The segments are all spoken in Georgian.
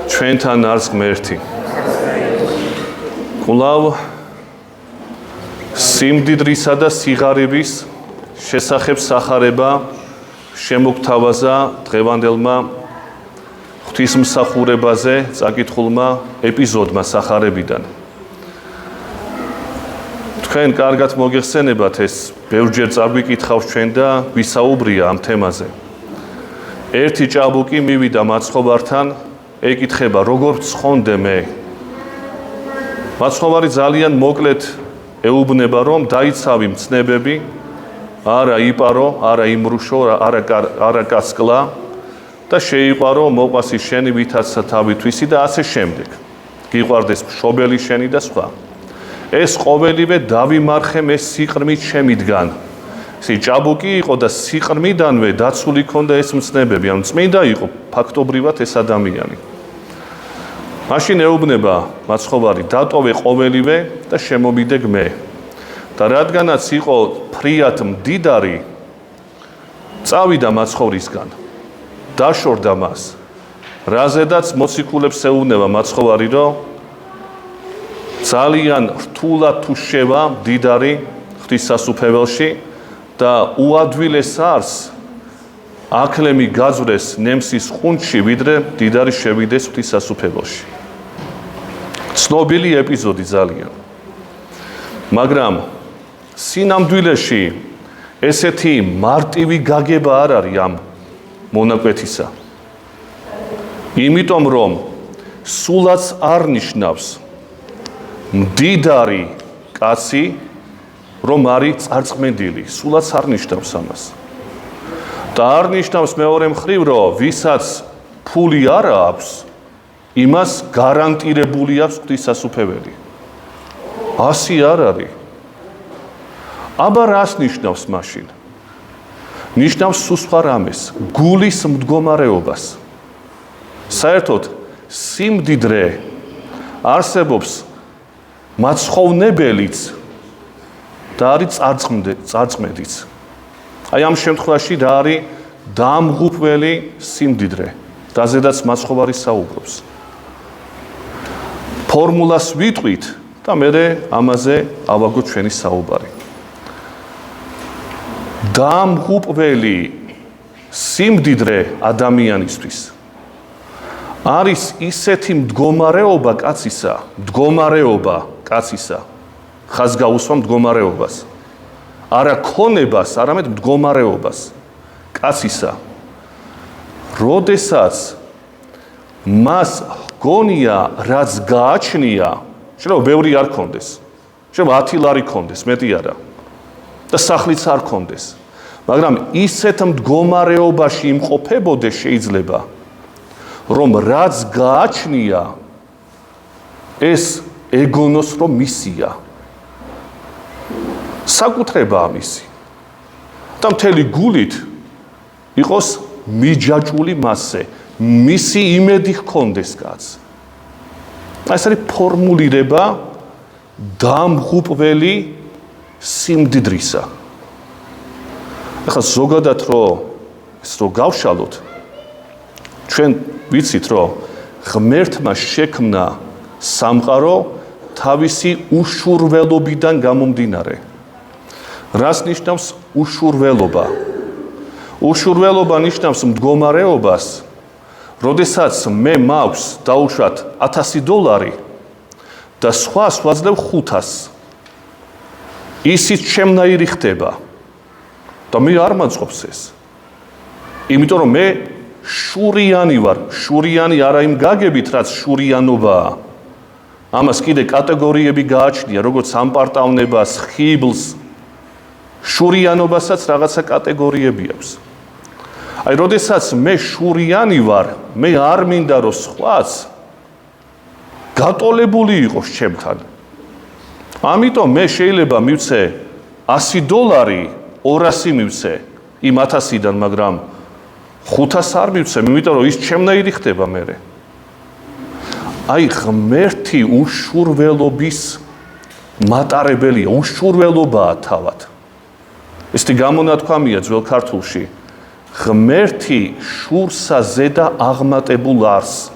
ჩვენთან არის ღმერთი. კვლავ სიმდიდრისა და სიღარიბის შესახებ სახარება შემოგთავაზა დღევანდელმა ღვთისმსახურებაზე წაკითხულმა ეპიზოდმა სახარებიდან. თქვენ კარგად მოგეხსენებათ ეს ბევრჯერ წაგვიკითხავს ჩვენ და გვისაუბრია ამ თემაზე. ერთი ჭაბუკი მივიდა მაცხოვართან, ეკითხება, როგორ ცხონდე მე? მაცხოვარი ძალიან მოკლედ ეუბნება, რომ დაიცავი მცნებები, არა იპარო, არა იმრუშო, არა კასკლა და შეიყვარო მოყვასი შენი ვითაცა თავითვისი და ასე შემდეგ. გიყვარდეს მშობელი შენი და სხვა. ეს ყოველივე დავიმარხე მე სიყრმით შემიდგან. ეს ჭაბუკი იყო და სიყრმიდანვე დაცული ქონდა ეს მცნებები, ანუ წმინდა იყო ფაქტობრივად ეს ადამიანი. მაშინ ეუბნება მაცხოვარი, დატოვე ყოველივე და შემომიდეგ მე. და რადგანაც იყო ფრიად მდიდარი, წავიდა მაცხოვრისგან, დაშორდა მას. რაზედაც მოციქულებს ეუბნება მაცხოვარი, რომ ძალიან რთულად თუ შევა მდიდარი ღვთისასუფეველში და უადვილეს არს აკლემი გაძვრეს ნემსის ხუნჩში, ვიდრე მდიდარი შევიდეს ღვთისასუფეველში. ცნობილი ეპიზოდი ძალიან. მაგრამ სინამდვილეში ესეთი მარტივი გაგება არ არის ამ მონაკვეთისა. იმიტომ რომ სულაც არ ნიშნავს მდიდარი კაცი, რომ არის წარწმენდილი, სულაც არ ნიშნავს ამას. და არ ნიშნავს მეორე მხრივ, რომ ვისაც ფული არ აქვს, იმას გარანტირებული აქვს ღვთისასუფეველი. ასე არ არის. აბა რას ნიშნავს მაშინ? ნიშნავს სულ სხვა რამეს, გულის მდგომარეობას. საერთოდ სიმდიდრე არსებობს მაცხოვნებელიც და არის წარწმედიც. აი ამ შემთხვევაში რა არის დამღუპველი სიმდიდრე, დაზედაც მაცხოვარი საუბრობს. ფორმულას ვიტყვით და მე ამაზე ავაგოთ ჩვენი საუბარი. დამღუპველი სიმდიდრე ადამიანისთვის არის ისეთი მდგომარეობა კაცისა, ხაზ გაუსვა მდგომარეობას. არა ქონებას, არამედ მდგომარეობას კაცისა. როდესაც მას გონია, რაც გააჩნია, შეიძლება ბევრი არ ქონდეს. შეიძლება 10 ლარი ქონდეს, მეტი არა. და სახლიც არ ქონდეს. მაგრამ ისეთ მდგომარეობაში იმყოფებოდეს შეიძლება, რომ რაც გააჩნია, ეს ეგონოს რომ მისია. საკუთრებაა მისი. და მთელი გულით იყოს მიჯაჭვული მასზე, მისი იმედი ჰქონდეს კაცს. ეს არის ფორმულირება დამღუპველი სიმდიდრისა. ახლა ზოგადად რომ გავშალოთ, ჩვენ ვიცით, რომ ღმერთმა შექმნა სამყარო თავისი უშურველობიდან გამომდინარე. რას ნიშნავს უშურველობა? უშურველობა ნიშნავს მდგომარეობას, როდესაც მე მაქვს დაუშვათ $1000 და სხვას ვაძლევ 500. ისიც ჩემნაირი ხდება და მე არ მაწყობს ეს. იმიტომ რომ მე შურიანი ვარ, შურიანი არა იმ გაგებით, რაც შურიანობაა. ამას კიდე კატეგორიები გააჩნია, როგორც ამპარტავნებას, ხიბლს. შურიანობასაც რაღაცა კატეგორიები აქვს. აი, როდესაც მე შურიანი ვარ, მე არ მინდა რომ სხვაც გატოლებული იყოს ჩემთან. ამიტომ მე შეიძლება მივცე $100, 200 მივცე იმ 1000-დან, მაგრამ 500 არ მივცე, იმიტომ რომ ის ჩემნაირი ხდება მერე. აი, ღმერთი უშურველობის მატარებელია, უშურველობაა თავად. ესეთი გამონათქვამია ძველ ქართულში. ღმერთი შურსა ზედა აღმატებულ არს.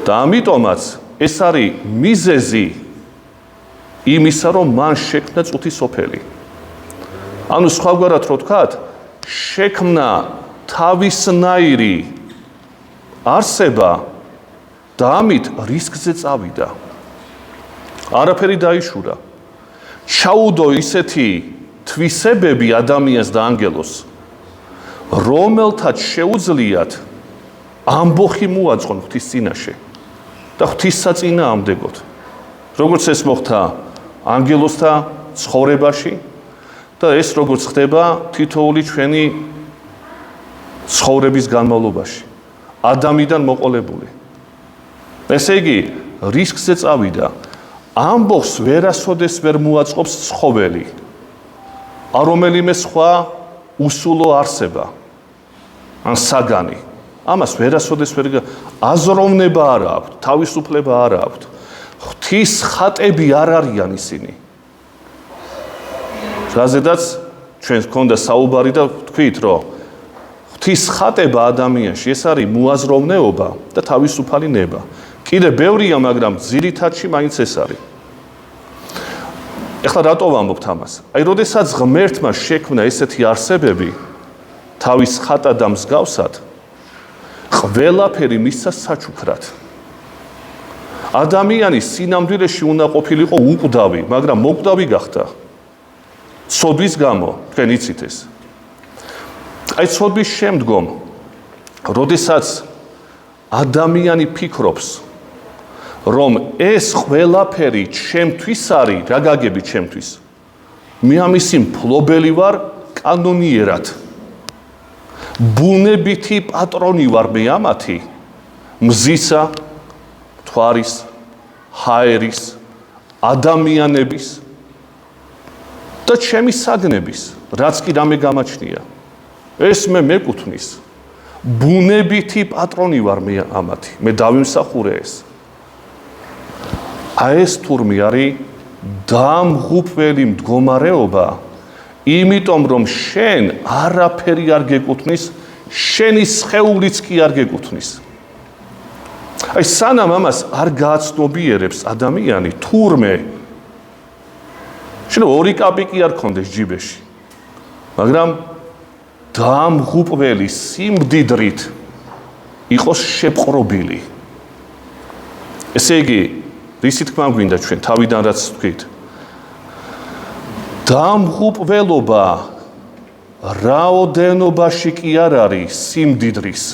და ამიტომაც ეს არის მიზეზი იმისა, რომ მან შექმნა წუთი სოფელი. ანუ სხვაგვარად რო ვთქვათ, შექმნა თავისნაირი არსება და ამით რისკზე წავიდა. არაფერი დაიშურა. ჩაუდო ისეთი თვისებები ადამიანს და ანგელოს, რომელთაც შეუძლიათ ამბოხი მოაწყონ ღვთის წინაშე და ღვთისსაწინააღმდეგოდ. როგორც ეს მოხდა ანგელოსთა ცხოვრებაში და ეს როგორც ხდება თითოეული ჩვენი ცხოვრების განმავლობაში, ადამიანიდან მოყოლებული. ესე იგი, რისკზე წავიდა. ამბოხს ვერასოდეს ვერ მოაწყობს ცხოველი, ან რომელიმე სხვა უსულო არსება, ან საგანი. ამას ვერასოდეს ვერ აზროვნება არ აქვთ, თავისუფლება არ აქვთ. ღვთის ხატები არ არიან ისინი. რაზედაც ჩვენს გქონდა საუბარი და ვთქვით, რომ ღვთის ხატება ადამიანში ეს არის მოაზროვნეობა და თავისუფალი ნება. კიდე ბევრია, მაგრამ ძირითადში მაინც ეს არის. ეხლა რატო ვამბობთ ამას? აი, როდესაც ღმერთმა შექმნა ესეთი არსებები თავის ხატად და მსგავსად, ყველაფერი მისცა საჩუქრად. ადამიანი სინამდვილეში უნდა ყოფილიყო უკვდავი, მაგრამ მოკვდავი გახდა. ცოდვის გამო, თქვენ იცით ეს. აი, ცოდვის შემდგომ, როდესაც ადამიანი ფიქრობს, რომ ეს ყველაფერი ჩემთვის არის, რა გაგები ჩემთვის? მე ამისი მფლობელი ვარ კანონიერად. ბუნებითი პატრონი ვარ მე ამათი, მზისა, მთვარის, ჰაერის, ადამიანების და ჩემი საგნების, რაც კი რამე გამაჩნია. ეს მე მეკუთვნის. ბუნებითი პატრონი ვარ მე ამათი, მე დავიმსახურე ეს. აი ეს თურმე არის დამღუპველი მდგომარეობა, იმიტომ რომ შენ არაფერი არ გეკუთვნის, შენი სხეულიც კი არ გეკუთვნის. აი სანამ ამას არ გააცნობიერებს ადამიანი, თურმე შენ ორი კაპი კი არ ქონდეს ჯიბეში, მაგრამ დამღუპველი სიმდიდრით იყოს შეპყრობილი. ესე იგი, რისი თქმა გვინდა ჩვენ თავიდან რაც ვთქვით, დამღუპველობა რაოდენობაში კი არ არის სიმდიდრის,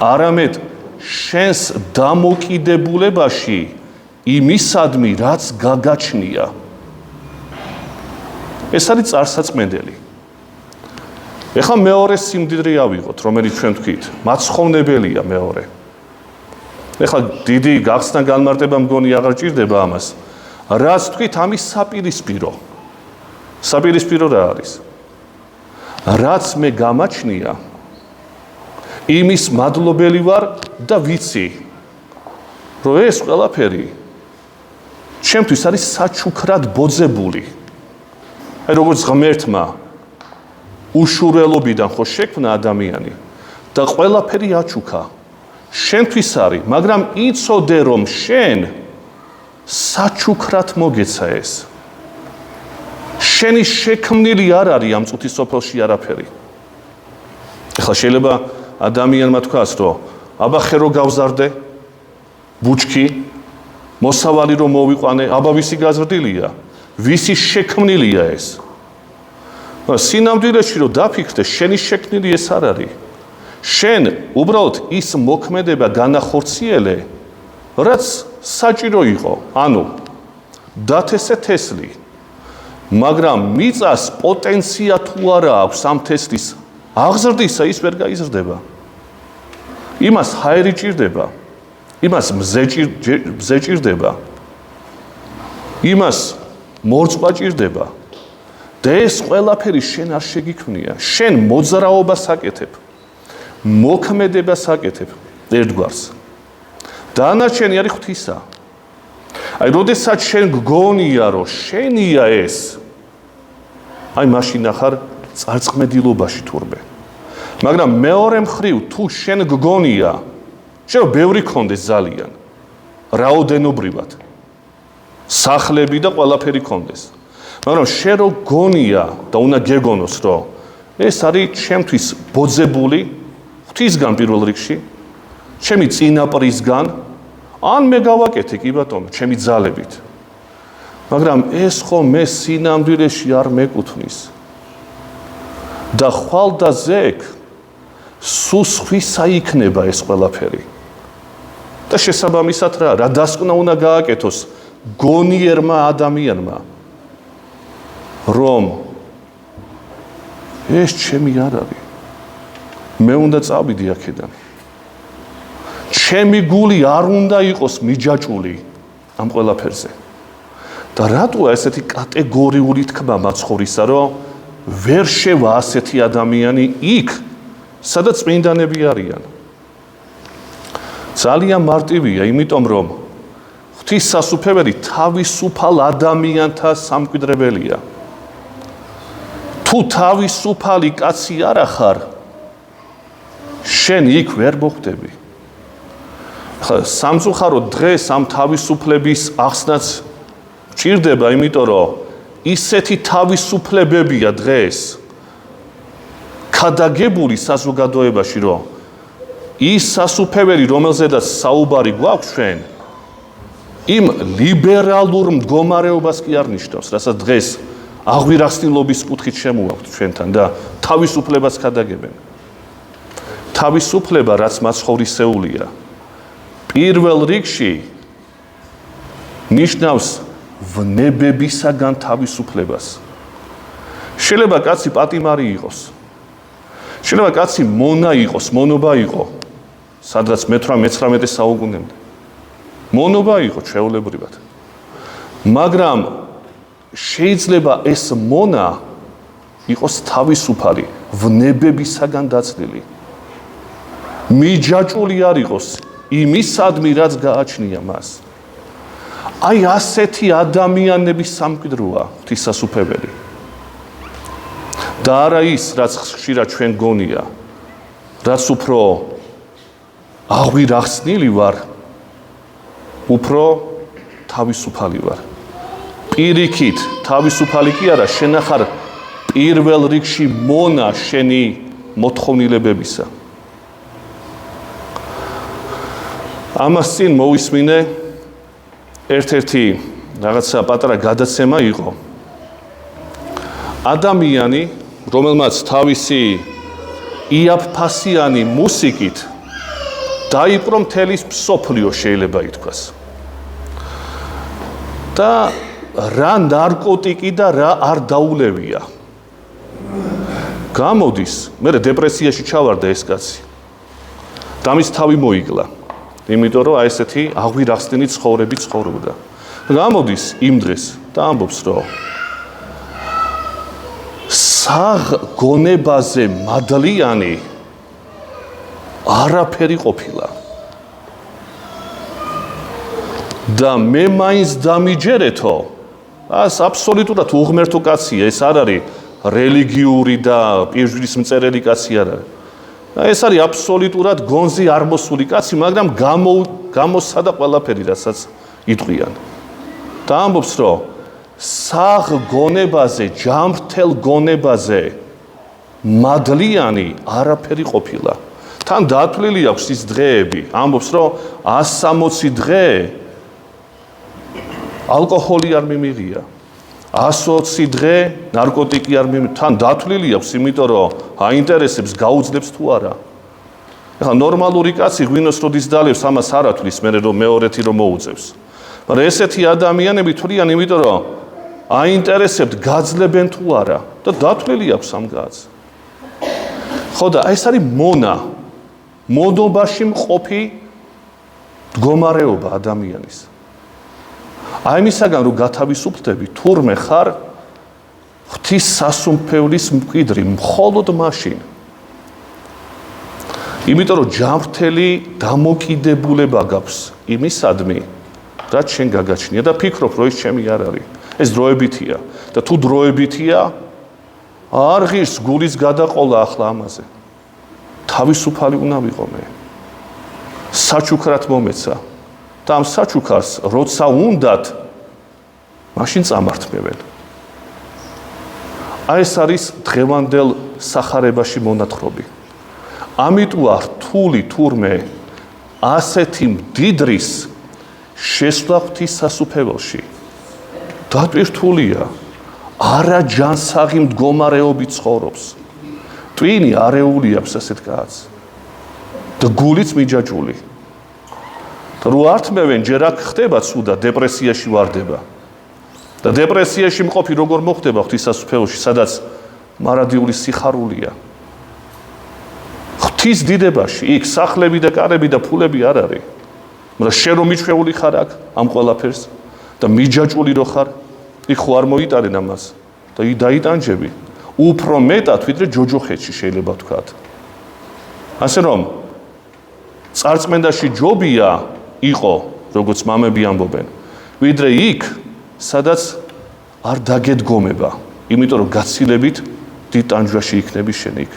არამედ შენს დამოკიდებულებაში იმისადმი, რაც გაგაჩნია. ეს არის წარსაწმენდელი. ეხლა მეორე სიმდიდრე ავიღოთ, რომელიც ჩვენ ვთქვით, მაცხოვნებელია მეორე. ეხლა დიდი გახსნა განმარტება მგონი აღარ ჭირდება ამას. რაც თქვით, ამის საპირისპირო. საპირისპირო რა არის? რაც მე გამაჩნია, იმის მადლობელი ვარ და ვიცი, რომ ეს ყველაფერი ჩემთვის არის საჩუქრად ბოძებული. აი როგორც ღმერთმა უშურველობიდან ხო შექმნა ადამიანი და ყველაფერი აჩუქა. შენთვის არის, მაგრამ იცოდე რომ შენ საჩუქრად მოგეცა ეს. შენი შექმნილი არ არის ამ წუთის სოფელში არაფერი. ეხლა შეიძლება ადამიანმა თქვას, რომ აბა ხე რო გავზარდე, ბუჩქი, მოსავალი რომ მოვიყვანე, აბა ვისი გაზრდილია, ვისი შექმნილია ეს. სინამდვილეში რომ დაფიქრდე, შენი შექმნილი ეს არ არის. შენ უბრალოდ ის მოქმედება განახორციელე, რაც საჭირო იყო, ანუ დათესე თესლი, მაგრამ მიწას პოტენცია თუ არა აქვს ამ თესლის აღზრდისა, ის ვერ გაიზრდება. იმას ჰაერი ჭირდება, იმას მზე ჭირდება, იმას მორწყვა ჭირდება და ეს ყველაფერი შენ არ შეგიქმნია. შენ მოძრაობას აკეთებ, მოქმედებას აკეთებ ერთგვარს. დანარჩენი არის ღვთისა. აი, როდესაც შენ გგონია, რომ შენია ეს, აი მაშინ ახარ წარწყმედილობაში თურმე. მაგრამ მეორე მხრივ, თუ შენ გგონია, შენ რომ ბევრი გქონდეს ძალიან, რაოდენობრივად, სახლები და ყველაფერი გქონდეს. მაგრამ შენ რო გონია და უნდა გეგონოს, რომ ეს არის ჩემთვის ბოძებული ღვთისგან პირველ რიგში, ჩემი წინაპრისგან, ან მე გავაკეთე კი ბატონო, ჩემი ძალებით. მაგრამ ეს ხომ მე სინამდვილეში არ მეკუთვნის. და ხვალ და ზეგ სუსხვისა იქნება ეს ყველაფერი. და შესაბამისად რა დასკვნა უნდა გააკეთოს გონიერმა ადამიანმა, რომ ეს ჩემი არ არის. მე უნდა წავიდი აქედან. ჩემი გული არ უნდა იყოს მიჯაჭული ამ ყველაფერზე. და რატოა ესეთი კატეგორიული თქმა მაცხოვრისა, რომ ვერ შევა ასეთი ადამიანი იქ, სადაც წმინდანები არიან. ძალიან მარტივია, იმიტომ რომ ღვთისასუფეველი თავისუფალ ადამიანთა სამკვიდრებელია. თუ თავისუფალი კაცი არა ხარ, შენ იქ ვერ მოხვდები. სამწუხაროდ დღეს ამ თავისუფლების ახსნაც ჭირდება, იმიტომ რომ ისეთი თავისუფლებებია დღეს ქადაგებული საზოგადოებაში, რომ ის სასუფეველი, რომელზედაც საუბარი გვაქვს ჩვენ, იმ ლიბერალურ მდგომარეობას კი არ ნიშნავს, რასაც დღეს აღვირახსნილობის კუთხით შემოაქვთ ჩვენთან და თავისუფლებას ქადაგებენ. თავისუფლება, რაც მაცხოვრისეულია, პირველ რიგში ნიშნავს ვნებებისაგან თავისუფლებას. შეიძლება კაცი პატიმარი იყოს. შეიძლება კაცი მონა იყოს, მონობა იყო, სადღაც მე-18 საუკუნემდე. მონობა იყო ჩვეულებრივად. მაგრამ შეიძლება ეს მონა იყოს თავისუფალი, ვნებებისაგან დაცლილი. მიჯაჭული არ იყოს იმისადმი, რაც გააჩნია მას. აი ასეთი ადამიანების სამკვიდროა ღვთისასუფეველი. და არა ის, რაც ხშირად ჩვენ გონია, რაც უფრო აღვირახსნილი ვარ, უფრო თავისუფალი ვარ. პირიქით თავისუფალი კი არა, შენ ახარ პირველ რიგში მონა შენი მოთხოვნილებებისა. ამას წინ მოვისმინე ერთ-ერთი რაღაცა პატარა გადაცემა იყო. ადამიანი, რომელმაც თავისი იაფფასიანი მუსიკით დაიპყრო მთელი მსოფლიო, შეიძლება ითქვას. და რა ნარკოტიკი და რა არ დაულევია. გამოდის, მე დეპრესიაში ჩავარდა ეს კაცი. და მის თავი მოიგლა. იმიტომ რომ აი ესეთი აღვირახსნილი ცხოვრები ცხოვრობდა. გამოდის იმ დღეს და ამბობს, რომ საღ გონებაზე მადლიანი არაფერი ყოფილა. და მე მაინც დამიჯერეთო, ას აბსოლუტურად უღმერთო კაცია, ეს არ არის რელიგიური და პირჯვრის მწერელი კაცი არ არის. ეს არის აბსოლუტურად გონზე არ მოსული კაცი, მაგრამ გამოსადა ყველაფერი, რასაც იტყვიან. და ამბობს, რომ საღ გონებაზე, ჯამრთელ გონებაზე მადლიანი არაფერი ყოფილა. თან დათვლილი აქვს ის დღეები. ამბობს, რომ 160 დღე ალკოჰოლი არ მიმიღია. 120 დღე ნარკოტიკი არ მიმიღია. თან დათვლილი აქვს, იმიტომ რომ აინტერესებს გაუძლებს თუ არა. ეხლა ნორმალური კაცი ღვინოს როდის დალევს, ამას არ ათვლის, მე რომ მეორეთი რომ მოუწევს. მაგრამ ესეთი ადამიანები თვლიან, იმიტომ რომ აინტერესებთ გაძლებენ თუ არა და დათვლილი აქვს ამ კაცს. ხო და ეს არის მონა. მონობაში მყოფი მდგომარეობა ადამიანის. აი მისაგან რომ გათავისუფლდები, თურმე ხარ ღვთის სასუფეველის მკვიდრი მხოლოდ მაშინ. იმიტომ რომ ჯანმრთელი დამოკიდებულება გაქვს იმისადმი, რაც შენ გაგაჩნია და ფიქრობ, რომ ის ჩემი არ არის. ეს დროებითია და თუ დროებითია, არ ღირს გულის გადაყოლა ახლა ამაზე. თავისუფალი უნდა ვიყო მე. საჩუქრად მომეცა და ამ საჩუქარს როცა უნდათ მაშინ წამართმევენ. აი ეს არის დღევანდელ სახარებაში მონათხრობი. ამიტომ რთული თურმე ასეთი მდიდრის შესვლა ღვთის სასუფეველში. დატვირთულია, არა ჯანსაღი მდგომარეობით ცხოვრობს. ტვინი არეული აქვს ასეთ კაცს. და გულიც მიჯაჭვული. და რო ართმევენ ჯერ აქ ხდება ცუდა, დეპრესიაში ვარდება. და დეპრესიაში მყოფი როგორ მოხდება ღვთის სასუფეველში, სადაც მარადიული სიხარულია. ღვთის დიდებაში, იქ სახლები და კარები და ფულები არ არის. მაგრამ შენ რომ მიჩვეული ხარ აქ ამ ყველაფერს და მიჯაჭვული რო ხარ, იქ ხო არ მოიტანენ ამას და დაიტანჯები. უფრო მეტად ვიდრე ჯოჯოხეთში შეიძლება ვთქვათ. ასე რომ წარწმენდაში ჯობია იყო, როგორც მამები ამბობენ, ვიდრე იქ, სადაც არ დაგედგომება, იმიტომ რომ გაცილებით დიდ ტანჯვაში იქნები შენ იქ.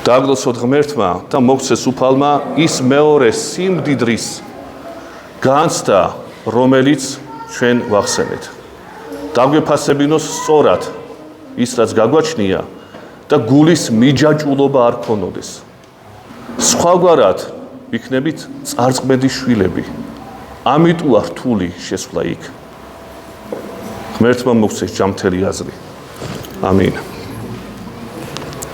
დააგდოსოთ ღმერთმა და მოგცეს უფალმა ის მეორე სიმდიდრის განცდა, რომელიც ჩვენ ვახსენეთ. დაგვეფასებინოს სწორად ის, რაც გაგვაჩნია და გულის მიჯაჭვულობა არ ქონოდეს. სხვაგვარად ვიქნებით წარწმენდის შვილები. ამიტომ რთული შესვლა იქ. ღმერთმა მოგცეს ჯანმრთელი აზრი. ამინ.